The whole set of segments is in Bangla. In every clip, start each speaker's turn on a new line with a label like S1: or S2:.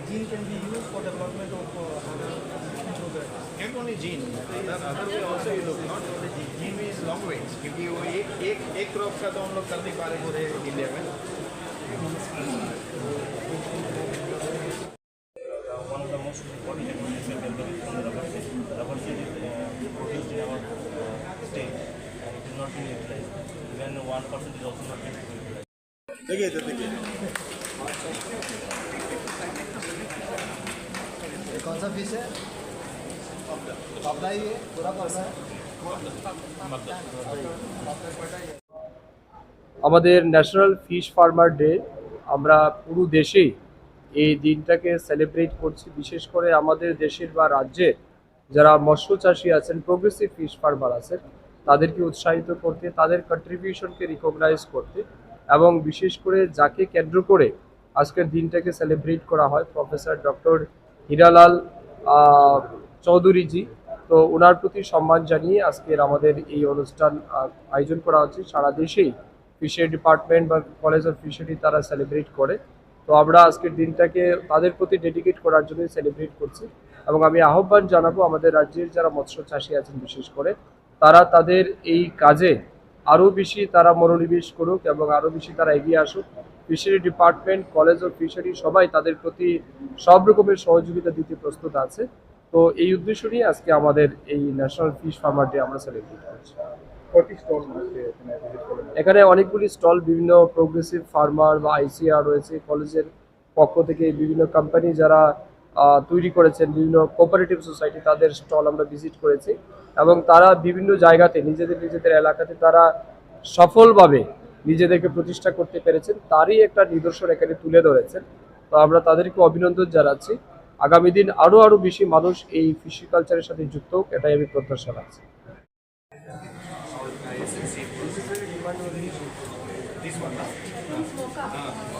S1: gene can be used for development of other programs.
S2: Not only gene, other way also you look, not only gene. Gene means long range. क्योंकि वो एक क्रॉप का तो हम लोग कर नहीं पा रहे पूरे इंडिया में.
S3: One of the most important technologies available is from the rubber seed. Rubber seed is produced in our state and it is not being utilized. Even 1% is also not being utilized.
S2: देखिए इधर देखिए.
S1: ये कौन सा फिश है? पापड़ा ही है, पूरा पापड़ा है।
S4: আমাদের ন্যাশনাল ফিশ ফার্মার ডে আমরা পুরো দেশেই এই দিনটাকে সেলিব্রেট করছি। বিশেষ করে আমাদের দেশের বা রাজ্যের যারা মৎস্য চাষী আছেন, প্রোগ্রেসিভ ফিশ ফার্মার আছেন, তাদেরকে উৎসাহিত করতে, তাদের কন্ট্রিবিউশনকে রিকগনাইজ করতে এবং বিশেষ করে যাকে কেন্দ্র করে আজকের দিনটাকে সেলিব্রেট করা হয়, প্রফেসর ডক্টর হীরালাল চৌধুরীজি, তো ওনার প্রতি সম্মান জানিয়ে আজকের আমাদের এই অনুষ্ঠান আয়োজন করা হচ্ছে। সারা দেশেই ফিশারি ডিপার্টমেন্ট বা কলেজ অফ ফিশারি তারা সেলিব্রেট করে, তো আমরা আজকের দিনটাকে তাদের প্রতি ডেডিকেট করার জন্যই সেলিব্রেট করছি। এবং আমি আহ্বান জানাবো আমাদের রাজ্যের যারা মৎস্য চাষী আছেন বিশেষ করে, তারা তাদের এই কাজে আরও বেশি তারা মনোনিবেশ করুক এবং আরও বেশি তারা এগিয়ে আসুক। Fishery department, college of fishery সবাই তাদের প্রতি সব রকমের সহযোগিতা দিতে প্রস্তুত আছে। তো এই উদ্দেশ্য নিয়ে আজকে আমাদের এই ন্যাশনাল ফিশ ফার্মার ডে আমরা সেলিব্রেট করছি। এখানে অনেকগুলি স্টল, বিভিন্ন প্রোগ্রেসিভ ফার্মার বা আইসিআর রয়েছে, কলেজের পক্ষ থেকে বিভিন্ন কোম্পানি যারা তৈরি করেছেন, বিভিন্ন কোঅপারেটিভ সোসাইটি, তাদের স্টল আমরা ভিজিট করেছি এবং তারা বিভিন্ন জায়গাতে নিজেদের এলাকাতে তারা সফলভাবে নিজেদেরকে প্রতিষ্ঠা করতে পেরেছেন, তারই একটা নিদর্শন এখানে তুলে ধরেছেন। তো আমরা তাদেরকে অভিনন্দন জানাচ্ছি। আগামী দিন আরও বেশি মানুষ এই ফিশিকালচারের সাথে যুক্ত হোক, এটাই আমি প্রত্যাশা রাখছি।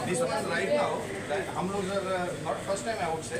S2: This one right now, हम लोग not first time I would say.